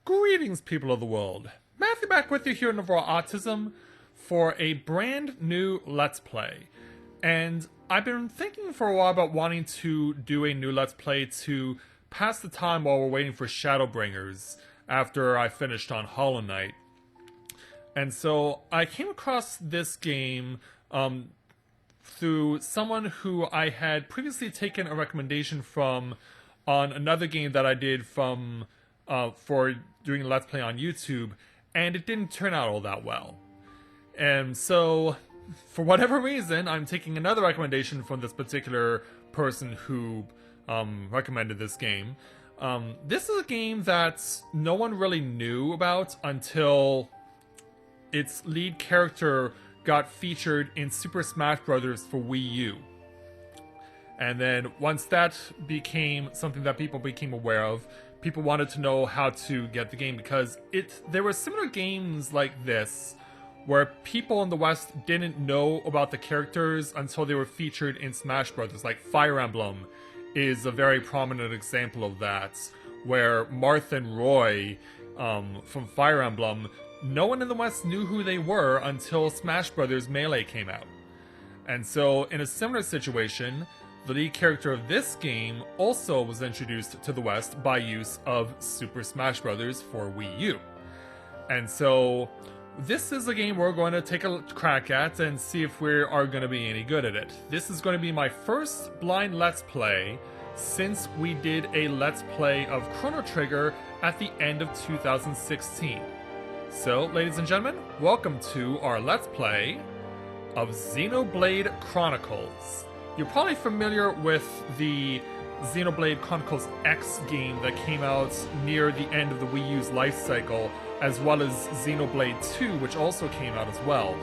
Greetings, people of the world. Matthew back with you here in Overall Autism for a brand new Let's Play. And I've been thinking for a while about wanting to do a new Let's Play to pass the time while we're waiting for Shadowbringers after I finished on Hollow Knight. And so I came across this game through someone who I had previously taken a recommendation from on another game that I did from for doing a Let's Play on YouTube, and it didn't turn out all that well. And so, for whatever reason, I'm taking another recommendation from this particular person who recommended this game. This is a game that no one really knew about until its lead character got featured in Super Smash Bros. For Wii U. And then once that became something that people became aware of, people wanted to know how to get the game, because there were similar games like this where people in the West didn't know about the characters until they were featured in Smash Bros. Like Fire Emblem is a very prominent example of that, where Marth and Roy from Fire Emblem, no one in the West knew who they were until Smash Bros. Melee came out. And so in a similar situation, the lead character of this game also was introduced to the West by use of Super Smash Bros. For Wii U. And so this is a game we're going to take a crack at and see if we are going to be any good at it. This is going to be my first blind Let's Play since we did a Let's Play of Chrono Trigger at the end of 2016. So, ladies and gentlemen, welcome to our Let's Play of Xenoblade Chronicles. You're probably familiar with the Xenoblade Chronicles X game that came out near the end of the Wii U's life cycle, as well as Xenoblade 2, which also came out as well.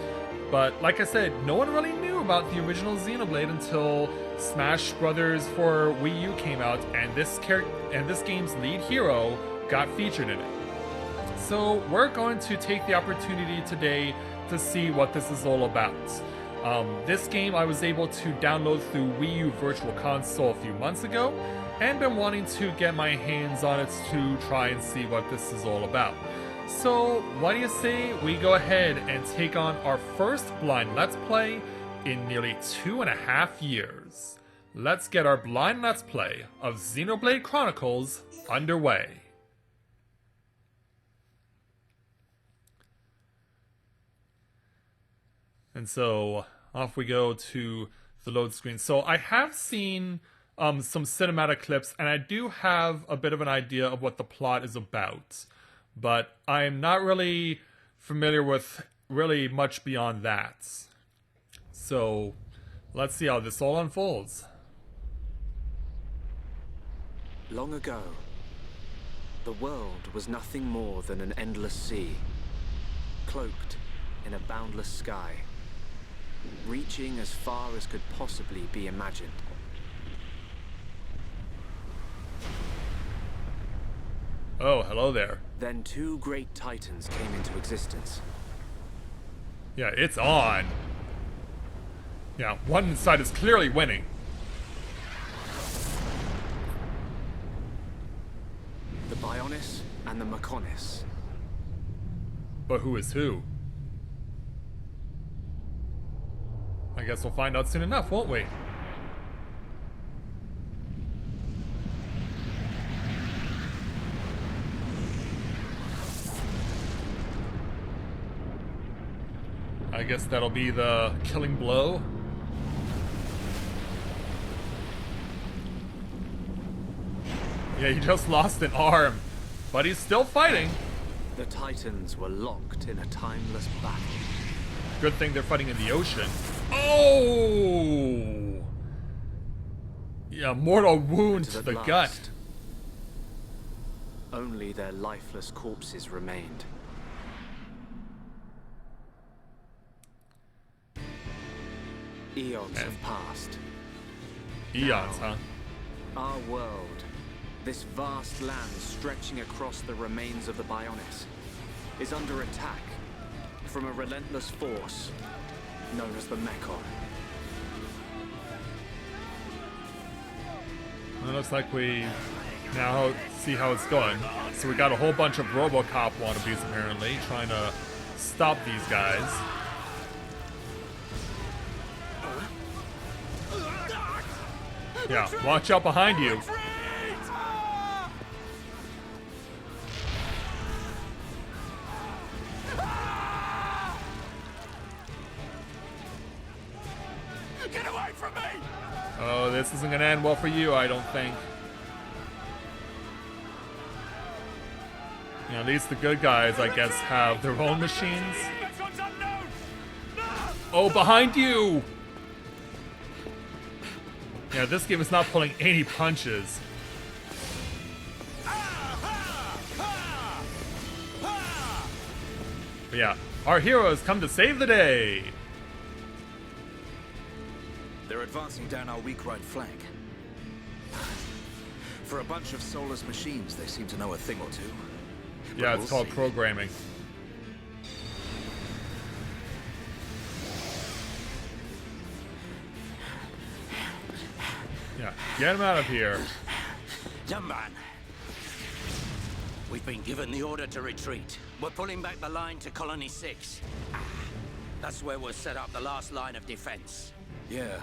But like I said, no one really knew about the original Xenoblade until Smash Bros. For Wii U came out, and this game's lead hero got featured in it. So we're going to take the opportunity today to see what this is all about. This game I was able to download through Wii U Virtual Console a few months ago, and been wanting to get my hands on it to try and see what this is all about. So, what do you say we go ahead and take on our first blind Let's Play in nearly 2.5 years. Let's get our blind Let's Play of Xenoblade Chronicles underway. And so, off we go to the load screen. So I have seen some cinematic clips, and I do have a bit of an idea of what the plot is about. But I'm not really familiar with really much beyond that. So, let's see how this all unfolds. Long ago, the world was nothing more than an endless sea, cloaked in a boundless sky, reaching as far as could possibly be imagined. Oh, hello there. Then two great titans came into existence. Yeah, it's on. Yeah, one side is clearly winning. The Bionis and the Mechonis. But who is who? I guess we'll find out soon enough, won't we? I guess that'll be the killing blow. Yeah, he just lost an arm, but he's still fighting. The titans were locked in a timeless battle. Good thing they're fighting in the ocean. Oh! Yeah, mortal wound to the gut. Only their lifeless corpses remained. Eons have passed. Eons, huh? Our world, this vast land stretching across the remains of the Bionis, is under attack from a relentless force known as the Mechon. It looks like we Now, see how it's going. So we got a whole bunch of RoboCop wannabes apparently trying to stop these guys. Yeah, watch out behind you. Get away from me! Oh, this isn't gonna end well for you, I don't think. You know, at least the good guys, I guess, have their own machines. Oh, behind you! Yeah, this game is not pulling any punches. But yeah, our heroes come to save the day! They're advancing down our weak right flank. For a bunch of soulless machines, they seem to know a thing or two. But Yeah, it's we'll called see. programming. Yeah, get him out of here. Young man, we've been given the order to retreat. We're pulling back the line to Colony 6. That's where we'll set up the last line of defense. Yeah,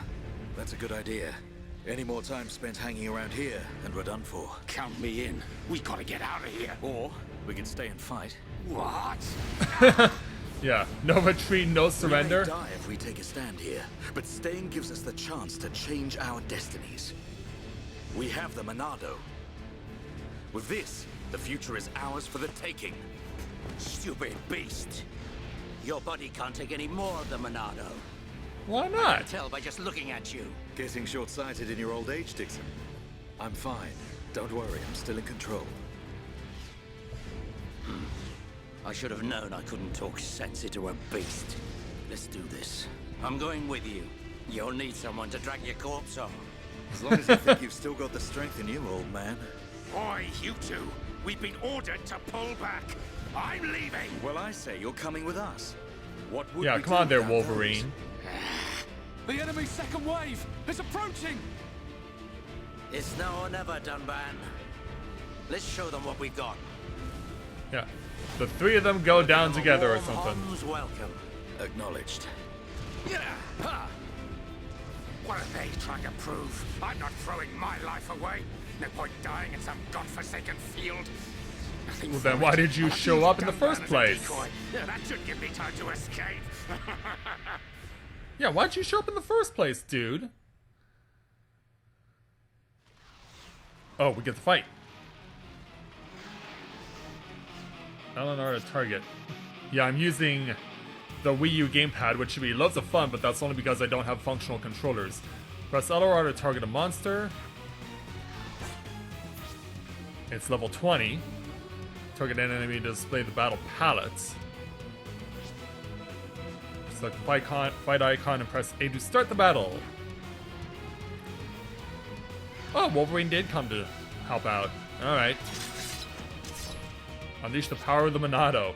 that's a good idea. Any more time spent hanging around here, and we're done for. Count me in. We gotta get out of here. Or we can stay and fight. What? Yeah, no retreat, no surrender. We may die if we take a stand here, but staying gives us the chance to change our destinies. We have the Monado. With this, the future is ours for the taking. Stupid beast. Your body can't take any more of the Monado. Why I not? can tell by just looking at you. Getting short-sighted in your old age, Dixon. I'm fine. Don't worry, I'm still in control. I should have known I couldn't talk sense into a beast. Let's do this. I'm going with you. You'll need someone to drag your corpse on. As long as you think you've still got the strength in you, old man. Oi, you two. We've been ordered to pull back. I'm leaving. Well, I say you're coming with us. What would Yeah, we come do on there, without Wolverine. The enemy's second wave is approaching! It's now or never, Dunban. Let's show them what we've got. Yeah, the three of them go down Give them a together or warm something. Hom's welcome. those? Acknowledged. Yeah. Ha. What are they trying to prove? I'm not throwing my life away. No point dying in some godforsaken field. Nothing Well, for then why it. did you I'll show use up in the Dunban first as a place? decoy. Yeah, that should give me time to escape. Yeah, why'd you show up in the first place, dude? Oh, we get the fight. LNR to target. Yeah, I'm using the Wii U gamepad, which should be loads of fun, but that's only because I don't have functional controllers. Press LR to target a monster. It's level 20. Target an enemy to display the battle palettes. Select the fight icon and press A to start the battle. Oh, Wolverine did come to help out. Alright. Unleash the power of the Monado.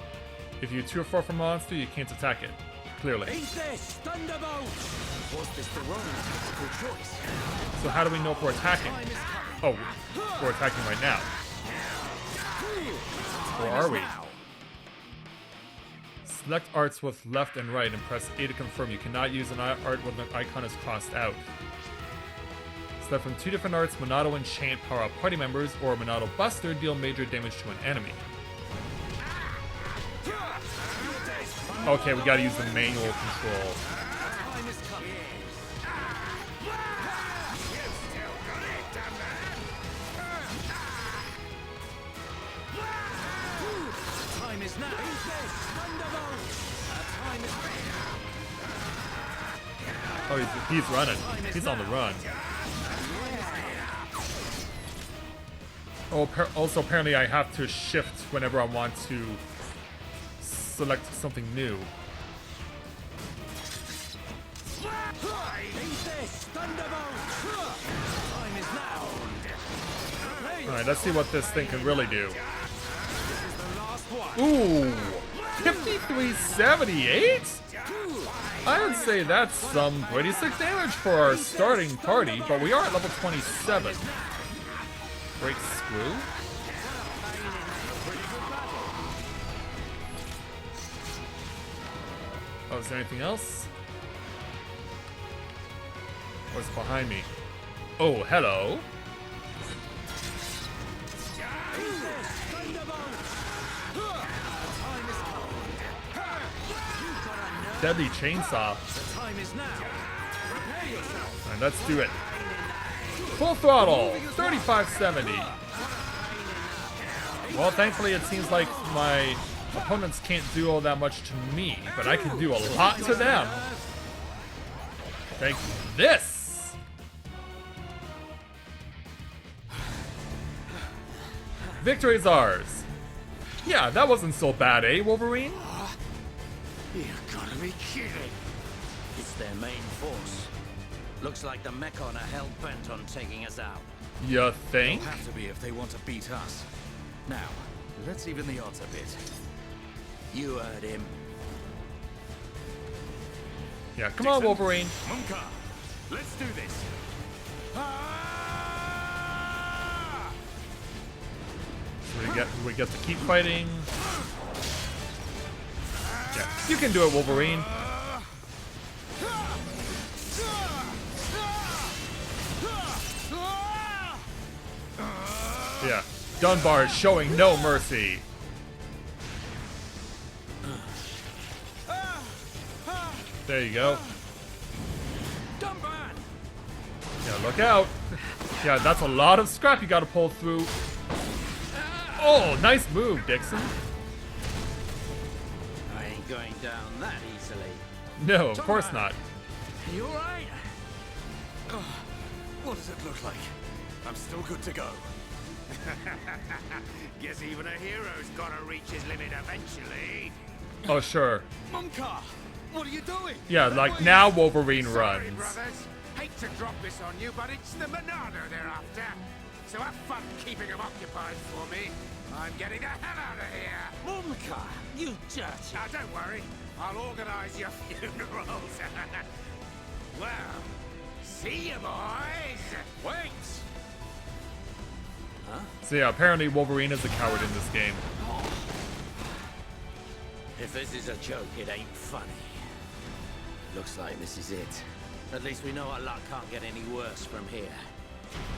If you 2 or 4 from a monster, you can't attack it. Clearly. Eat this, Thunderbolt! Was this the wrong tactical choice? So how do we know if we're attacking? Oh, we're attacking right now. Or are we? Select arts with left and right and press A to confirm. You cannot use an art when the icon is crossed out. Select from 2 different arts, Monado Enchant, power up party members, or Monado Buster, deal major damage to an enemy. Okay, we gotta use the manual control. Time is now. Oh, he's running. He's on the run. Oh, also apparently I have to shift whenever I want to select something new. Alright, let's see what this thing can really do. Ooh! 5378? I would say that's some pretty sick damage for our starting party, but we are at level 27. break screw? Oh, is there anything else? What's behind me? Oh, hello. Deadly chainsaw. The time is now. Prepare yourself. Alright, let's do it. Full throttle, 3570. Well, thankfully it seems like my opponents can't do all that much to me, but I can do a lot to them. Thanks to this. Victory is ours. Yeah, that wasn't so bad, eh, Wolverine? You gotta be kidding. It's their main force. Looks like the Mechon are hell-bent on taking us out. You think? They'll have to be if they want to beat us. Now, let's even the odds a bit. You heard him. Yeah, come on, Wolverine. Munka, let's do this. We get to keep fighting. Yeah, you can do it, Wolverine. Yeah, Dunbar is showing no mercy. There you go. Yeah, look out. Yeah, that's a lot of scrap you gotta pull through. Oh, nice move, Dixon. I ain't going down that easily. No, of course not. You alright? What does it look like? I'm still good to go. Guess even a hero's gotta reach his limit eventually. Oh, sure. Munka, what are you doing? Yeah, like now Wolverine Sorry, runs. brothers. Hate to drop this on you, but it's the Monado they're after. So have fun keeping them occupied for me. I'm getting the hell out of here. Munka, you dirty. Now, don't worry. I'll organize your funerals. Well, see you, boys. Wait! So yeah, apparently Wolverine is a coward in this game. If this is a joke, it ain't funny. Looks like this is it. At least we know our luck can't get any worse from here.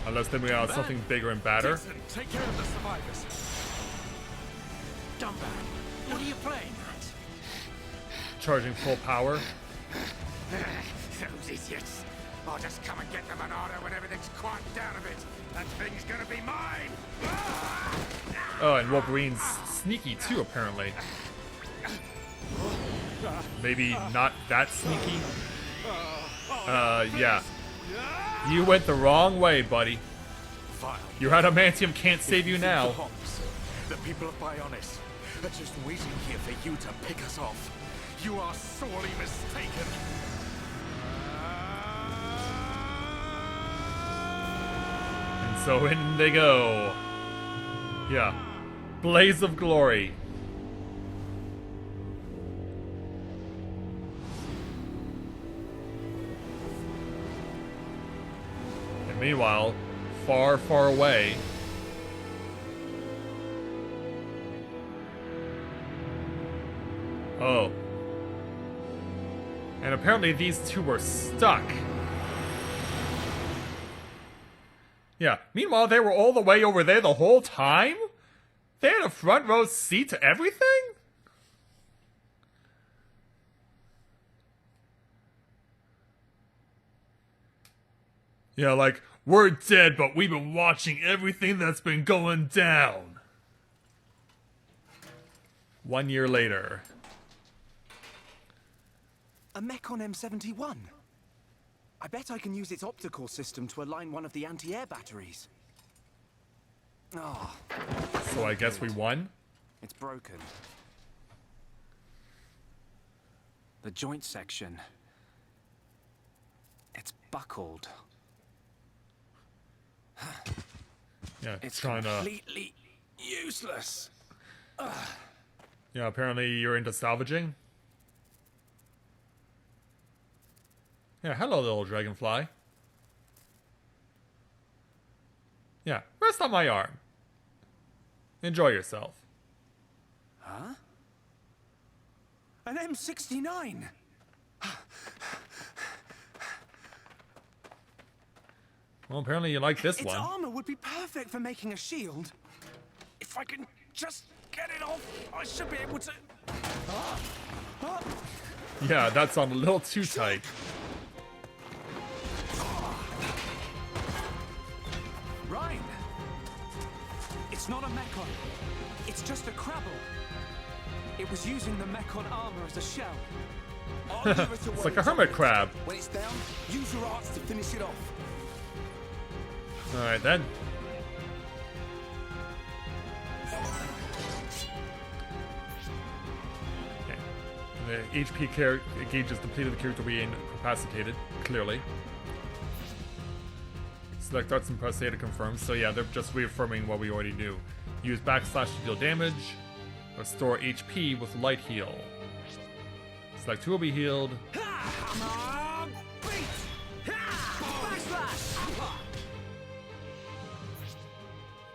Unless then we have something bigger and badder. Dixon, take care of the survivors. Dumbo, what are you playing at? Charging full power. Those idiots. I'll just come and get the Monado when everything's quieted down a bit. That thing's gonna be mine. Oh, and Wolverine's sneaky too, apparently. Maybe not that sneaky. Yeah. You went the wrong way, buddy. Fine. Your adamantium can't save you now. The people of Bionis are just waiting here for you to pick us off. You are sorely mistaken. And so in they go. Yeah. Blaze of glory. And meanwhile, far, far away, oh. And apparently these two were stuck. Yeah. Meanwhile, they were all the way over there the whole time? They had a front row seat to everything? Yeah, like, we're dead, but we've been watching everything that's been going down. 1 year later. A Mechon M71. I bet I can use its optical system to align one of the anti-air batteries. Oh, So I guess we won? it's broken. The joint section. It's buckled. Yeah, It's trying to... completely useless. Yeah, apparently you're into salvaging. Yeah, hello, little dragonfly. Yeah, rest on out my arm. Enjoy yourself. Huh? An M69! Well, apparently you like this Its one. armor would be perfect for making a shield. If I can just get it off, I should be able to... Yeah, that sounded a little too tight. Ryan! It's not a Mechon. It's just a Crabble. It was using the Mechon armor as a shell. It's like a hermit crab. When it's down, use your arts to finish it off. Alright then. Okay. The HP gauge is depleted, the character will be incapacitated, clearly. Select arts and press A to confirm. So yeah, they're just reaffirming what we already knew. Use backslash to deal damage. Restore HP with light heal. Select who will be healed.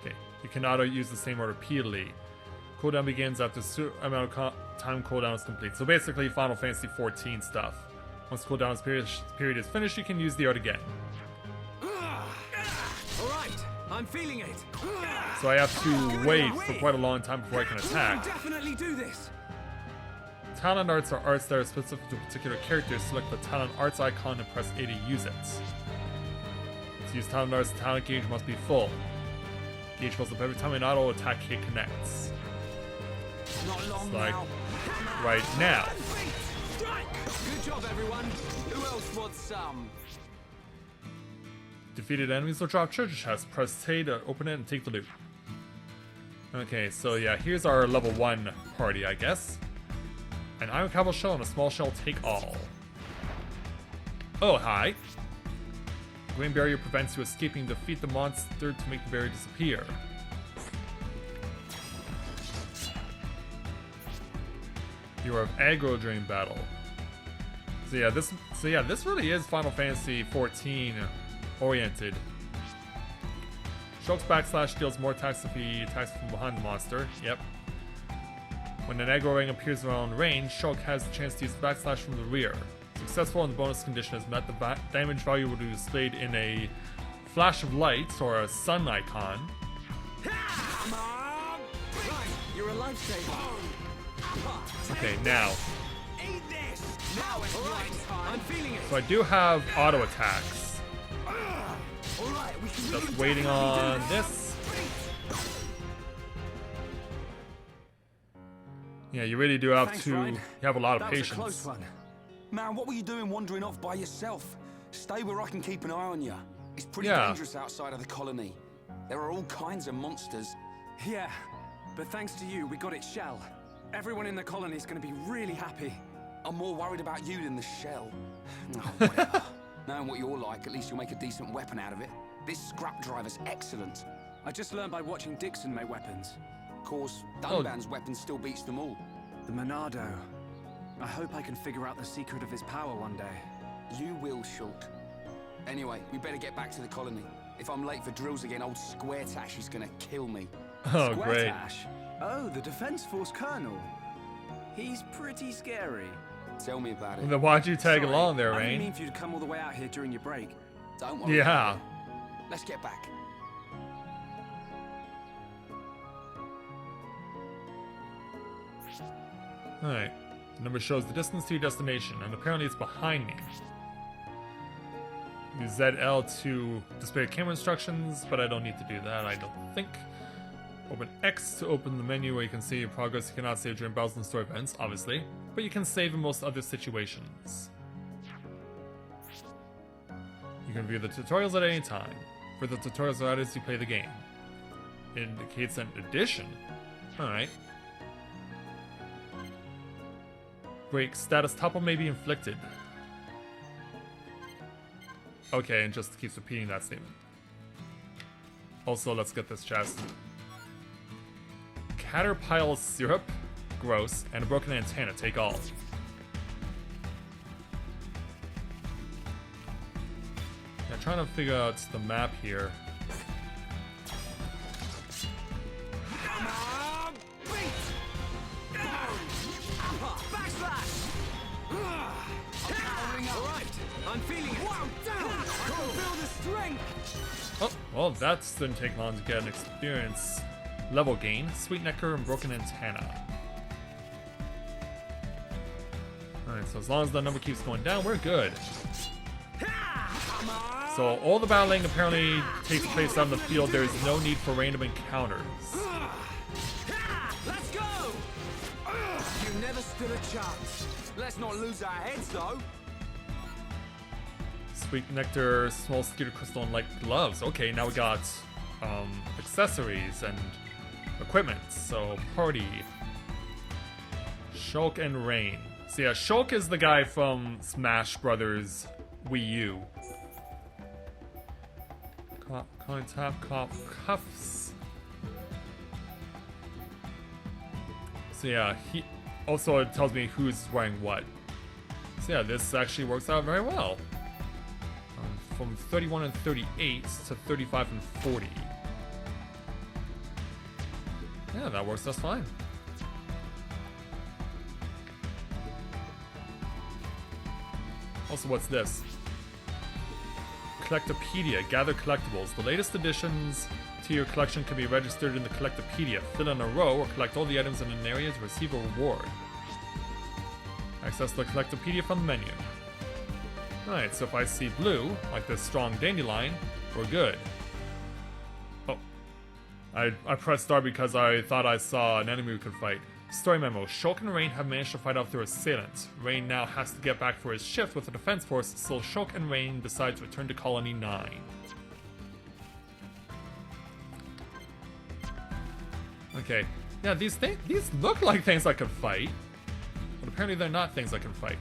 Okay, you cannot use the same order repeatedly. Cooldown begins after amount of time cooldown is complete. So basically Final Fantasy 14 stuff. Once cooldown period is finished, you can use the art again. Alright, I'm feeling it. So I have to wait for quite a long time before I can attack. Definitely do this. Talent arts are arts that are specific to a particular character. Select the talent arts icon and press A to use it. To use talent arts, the talent gauge must be full. Gauge fills up every time an auto attack hit connects. Not long Like now. right now. Good job, everyone. Who else wants some? Defeated enemies will drop treasure chests. Press A to open it and take the loot. Okay, so yeah, here's our level 1 party, I guess. An iron cobble shell and a small shell take all. Oh, hi. Green barrier prevents you escaping. Defeat the monster to make the barrier disappear. You are aggro during battle. So yeah, this really is Final Fantasy 14 oriented. Shulk's backslash deals more attacks if he attacks from behind the monster. Yep. When an aggro ring appears around range, Shulk has the chance to use backslash from the rear. Successful and the bonus condition is met, the damage value will be displayed in a flash of light or a sun icon. You're a lifesaver. Okay, now. Eat this. Now it's right time. I'm feeling it. So I do have auto attacks. All right, we can Just waiting on this. Yeah, you really do have Thanks, to. Ryan. You have a lot of That was a patience. close one. Man, what were you doing wandering off by yourself? Stay where I can keep an eye on you. It's pretty Yeah. dangerous outside of the colony. There are all kinds of monsters. Yeah, but thanks to you, we got its shell. Everyone in the colony is going to be really happy. I'm more worried about you than the shell. Oh, whatever. Knowing what you're like, at least you'll make a decent weapon out of it. This scrap driver's excellent. I just learned by watching Dixon make weapons. Of course, Dunban's weapon still beats them all. The Monado. I hope I can figure out the secret of his power one day. You will, Shulk. Anyway, we better get back to the colony. If I'm late for drills again, old Square Tash is gonna kill me. Oh, great. Squaretash? Oh, the Defense Force Colonel. He's pretty scary. Tell me about it. Then why'd you tag Sorry, along there, I didn't Rain? mean for you to come all the way out here during your break. Don't worry. Yeah. Let's get back. Alright. The number shows the distance to your destination, and apparently it's behind me. Use ZL to display camera instructions, but I don't need to do that, I don't think. Open X to open the menu where you can see your progress. You cannot save during battles and story events, obviously, but you can save in most other situations. You can view the tutorials at any time. For the tutorials are added as you play the game. It indicates an addition. Alright. Break status topple may be inflicted. Okay, and just keeps repeating that statement. Also, let's get this chest. Caterpillar syrup, gross, and a broken antenna, take all. Yeah, trying to figure out the map here. I'm feeling it. Wow, down! I can feel the strength. Oh, well, that didn't take long to get an experience level gain. Sweet Nectar and Broken Antenna. Alright, so as long as the number keeps going down, we're good. So all the battling apparently takes place on the field. There is no need for random encounters. Let's go! You never stood a chance. Let's not lose our heads, though. Sweet Nectar, small Skeeter Crystal, and light gloves. Okay, now we got accessories and equipment. So party. Shulk and Rain. So yeah, Shulk is the guy from Smash Brothers Wii U. Coin top, cuffs. So yeah, he also it tells me who's wearing what. So yeah, this actually works out very well. From 31 and 38 to 35 and 40. Yeah, that works just fine. Also, what's this? Collectopedia. Gather collectibles. The latest additions to your collection can be registered in the Collectopedia. Fill in a row or collect all the items in an area to receive a reward. Access the Collectopedia from the menu. Alright, so if I see blue, like this strong dandelion, we're good. Oh. I pressed start because I thought I saw an enemy we could fight. Story memo. Shulk and Rain have managed to fight off their assailant. Rain now has to get back for his shift with the defense force, so Shulk and Rain decide to return to Colony 9. Okay. Yeah, these look like things I could fight. But apparently they're not things I can fight.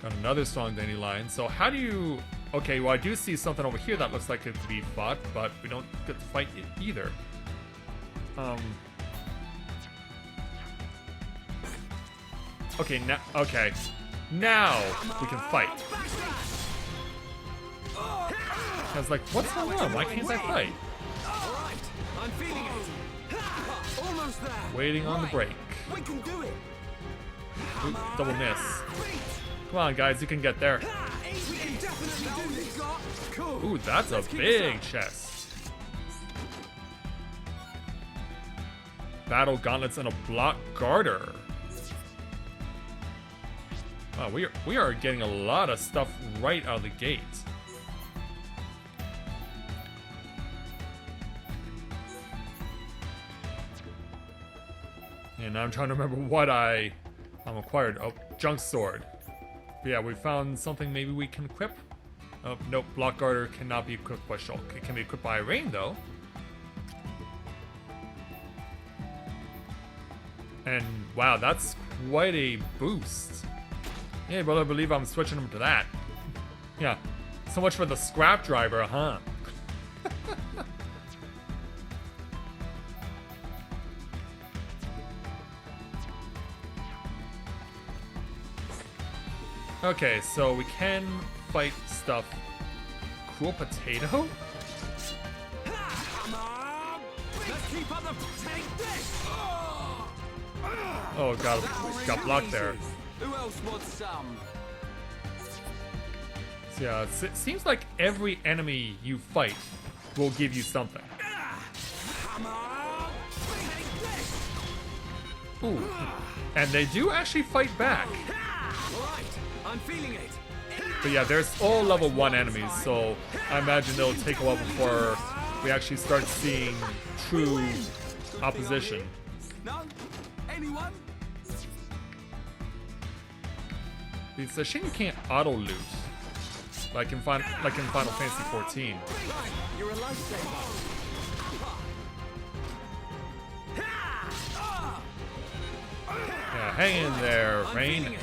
Got another strong dandelion. So how do you... Okay, well I do see something over here that looks like it could be fought, but we don't get to fight it either. Okay, now we can fight. I was like, what's going on? Why can't I fight? Alright, I'm feeling it. Almost there. Waiting on the break. We can do it. Oop, double miss. Come on, guys, you can get there. We can definitely do this. Cool. Ooh, that's a big chest. Battle gauntlets and a block garter. Wow, we are getting a lot of stuff right out of the gate. And now I'm trying to remember what I'm acquired. Oh, junk sword. But yeah, we found something maybe we can equip. Oh, nope, block garter cannot be equipped by Shulk. It can be equipped by Rain though. And wow, that's quite a boost. Yeah, brother, I believe I'm switching him to that. Yeah, so much for the scrap driver, huh? Okay, so we can fight stuff. Cool potato? Let's keep up the... Take this! Oh, got blocked there. Who else wants some? So yeah, it seems like every enemy you fight will give you something. Ooh, and they do actually fight back. Alright, I'm feeling it. But yeah, there's all level 1 enemies, so I imagine it'll take a while before we actually start seeing true opposition. No? Anyone? It's a shame you can't auto loot, like in Final Fantasy 14. You're a lifesaver. Yeah, hang in there, Rain.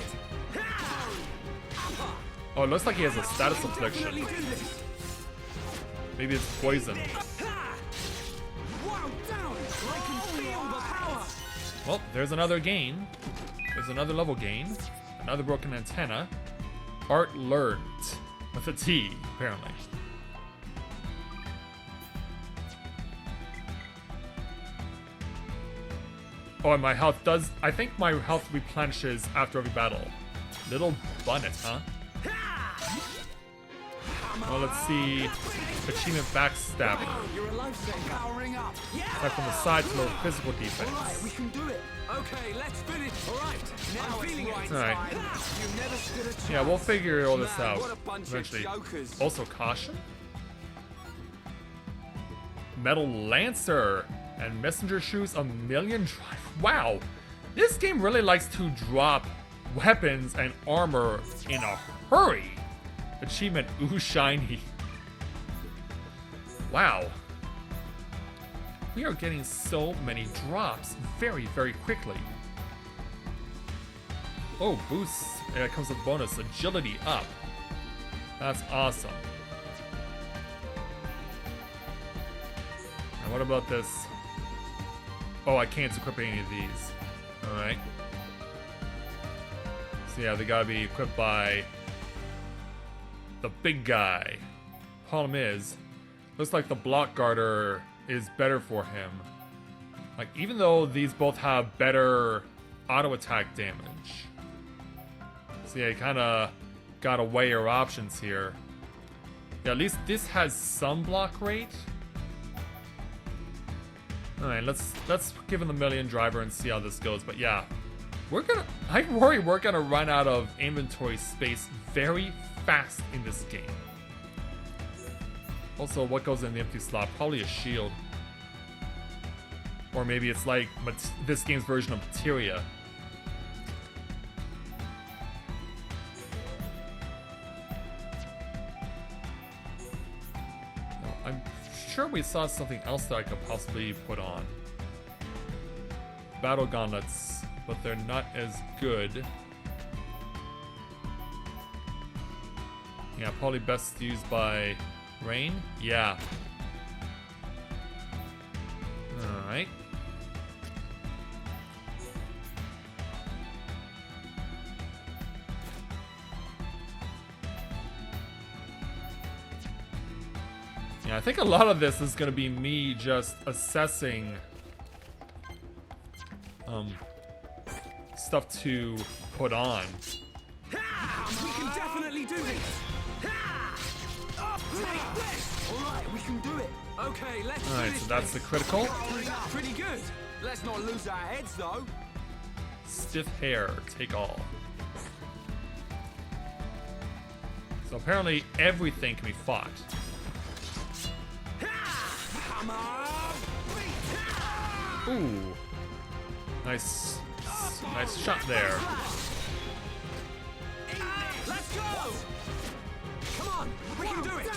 Oh, it looks like he has a status affliction. Maybe it's poison. Well, there's another gain. There's another level gain. Another broken antenna. Art learned. With a T, apparently. Oh, and my health does... I think my health replenishes after every battle. Little Bunnet, huh? Well, let's see. Achievement backstab. You're a lifesaver. Powering up. Attack from the side to lower physical defense. Right, we can do it. Okay, let's finish. All right. Now it's right. Alright. You never stood a chance. Yeah, we'll figure all this Man, out what a bunch of eventually. jokers. Also, caution. Metal Lancer and Messenger Shoes a million drive. Wow, this game really likes to drop weapons and armor in a hurry. Achievement Ooh Shiny. Wow. We are getting so many drops very, very quickly. Oh, boosts. It comes with bonus. Agility up. That's awesome. And what about this? Oh, I can't equip any of these. Alright. So yeah, they gotta be equipped by the big guy. Problem is, looks like the block guarder is better for him. Like, even though these both have better auto attack damage. So yeah, you kinda gotta weigh your options here. Yeah, at least this has some block rate. Alright, let's give him the million driver and see how this goes. But yeah, I worry we're gonna run out of inventory space very fast in this game. Also, what goes in the empty slot? Probably a shield. Or maybe it's like this game's version of materia. I'm sure we saw something else that I could possibly put on. Battle gauntlets, but they're not as good. Yeah, probably best used by Rain? Yeah. Alright. Yeah, I think a lot of this is gonna be me just assessing stuff to put on. We can definitely do this. Take this. All right, we can do it. Okay, let's Alright, finish so that's the this. critical. Pretty good. Let's not lose our heads, though. Stiff hair, take all. So apparently everything can be fought. Come on. Ooh. Nice shot there. Let's go. Come on, we can do it.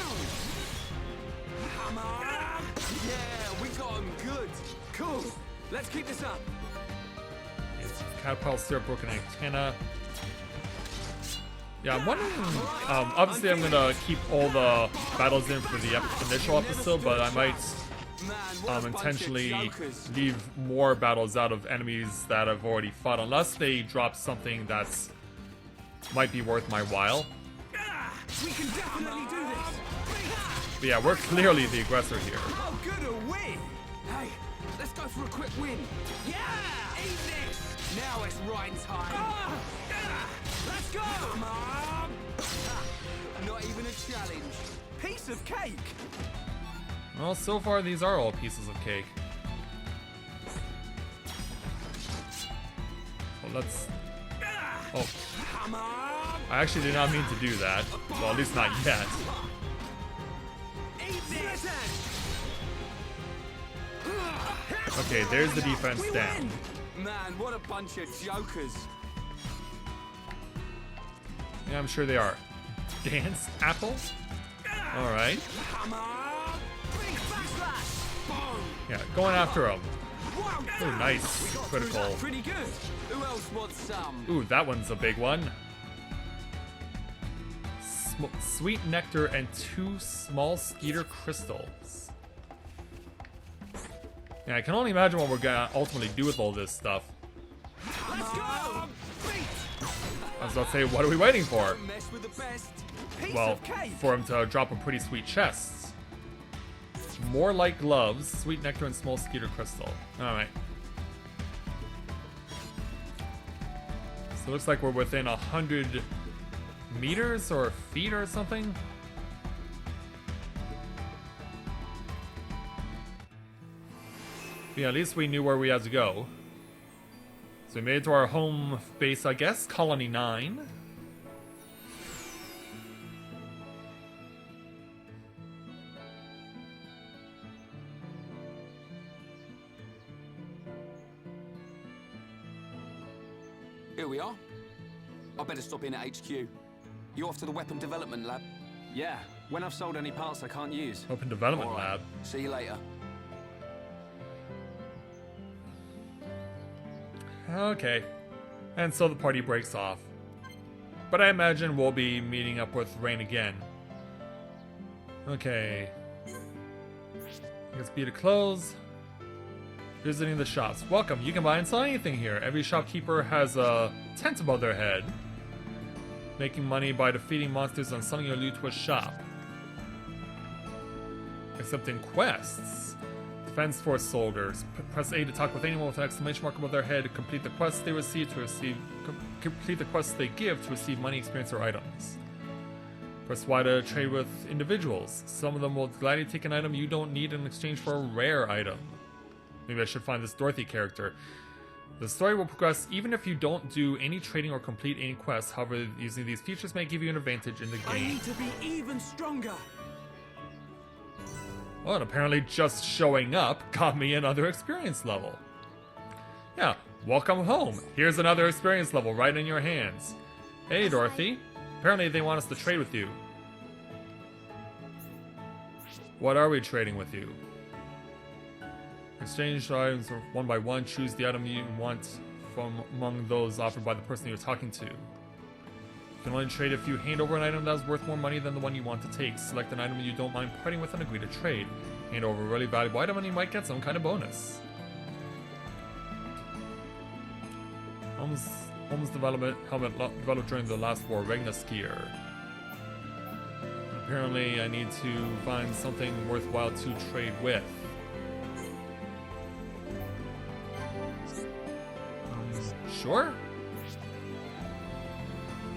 Come on. Yeah, we got him good. Cool. Let's keep this up. Catapult, syrup, broken antenna. Yeah, I'm wondering. Obviously, I'm gonna keep all the battles in for the initial episode, but I might intentionally leave more battles out of enemies that I've already fought, unless they drop something that's might be worth my while. We can definitely do this. But yeah, we're clearly the aggressor here. How good a win! Hey, let's go for a quick win. Yeah! Eat this! Now it's right time. Let's go! Come on! Not even a challenge. Piece of cake! Well, so far these are all pieces of cake. Well, let's... Oh. Come on! I actually did not mean to do that. Well, at least not yet. Eat this! Okay, there's the defense down. Man, what a bunch of jokers. Yeah, I'm sure they are. Dance apple? Alright. Come on! Big backslash! Boom! Yeah, going after him. Wow. Ooh, nice. We got through Critical. that pretty good. Who else wants some? Ooh, that one's a big one. Sweet nectar and 2 small skeeter crystals. Yeah, I can only imagine what we're gonna ultimately do with all this stuff. Let's go! I was about to say, what are we waiting for? Don't mess with the best. Piece Well, of cake. for him to drop a pretty sweet chests. More like gloves, sweet nectar and small skeeter crystal. Alright. So it looks like we're within 100 meters or feet or something. Yeah, at least we knew where we had to go. So we made it to our home base, I guess, Colony 9. Here we are. I better stop in at HQ. You off to the weapon development lab? Yeah, when I've sold any parts I can't use. Open Development All right. Lab. See you later. Okay. And so the party breaks off. But I imagine we'll be meeting up with Rain again. Okay. I guess be to close. Visiting the shops. Welcome, you can buy and sell anything here. Every shopkeeper has a tent above their head. Making money by defeating monsters and selling your loot to a shop. Accepting quests. Defense Force soldiers. Press A to talk with anyone with an exclamation mark above their head. Complete the quests they receive to receive. Complete the quests they give to receive money, experience, or items. Press Y to trade with individuals. Some of them will gladly take an item you don't need in exchange for a rare item. Maybe I should find this Dorothy character. The story will progress even if you don't do any trading or complete any quests. However, using these features may give you an advantage in the I game. need to be even stronger. Well, and apparently just showing up got me another experience level. Yeah, welcome home. Here's another experience level right in your hands. Hey, Dorothy. Apparently they want us to trade with you. What are we trading with you? Exchange items one by one. Choose the item you want from among those offered by the person you're talking to. You can only trade if you hand over an item that is worth more money than the one you want to take. Select an item you don't mind parting with and agree to trade. Hand over a really valuable item and you might get some kind of bonus. Home's development helmet developed during the last war, Skier. Apparently I need to find something worthwhile to trade with. Sure?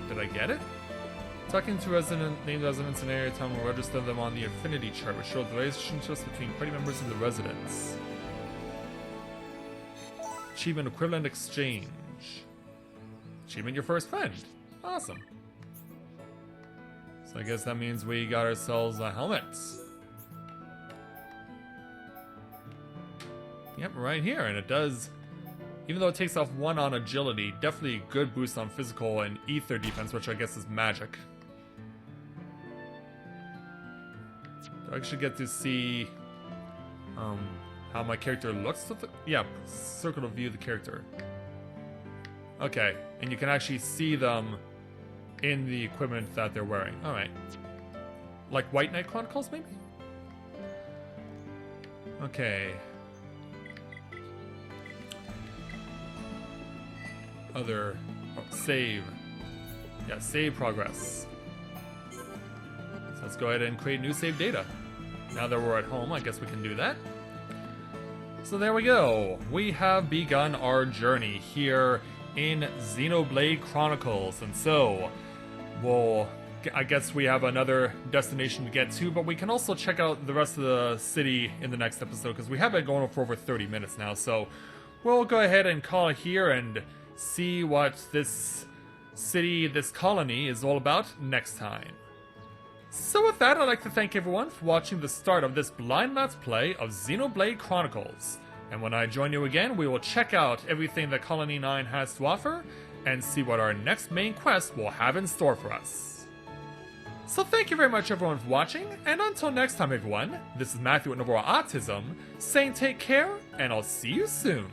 Did I get it? Talking to named residents in area town will register them on the affinity chart, which shows the relationships between party members and the residents. Achievement equivalent exchange. Achievement your first friend. Awesome. So I guess that means we got ourselves a helmet. Yep, right here, and it does. Even though it takes off 1 on agility, definitely a good boost on physical and ether defense, which I guess is magic. Do I actually get to see how my character looks? Yeah, circle to view the character. Okay, and you can actually see them in the equipment that they're wearing. Alright. Like White Knight Chronicles, maybe? Okay. Other save. Yeah, save progress. So let's go ahead and create new save data. Now that we're at home, I guess we can do that. So there we go. We have begun our journey here in Xenoblade Chronicles. And so, I guess we have another destination to get to, but we can also check out the rest of the city in the next episode, because we have been going for over 30 minutes now. So we'll go ahead and call it here and see what this city, this colony, is all about next time. So with that, I'd like to thank everyone for watching the start of this blind Let's Play of Xenoblade Chronicles. And when I join you again, we will check out everything that Colony 9 has to offer and see what our next main quest will have in store for us. So thank you very much everyone for watching, and until next time everyone, this is Matthew with Notoriety Autism, saying take care, and I'll see you soon.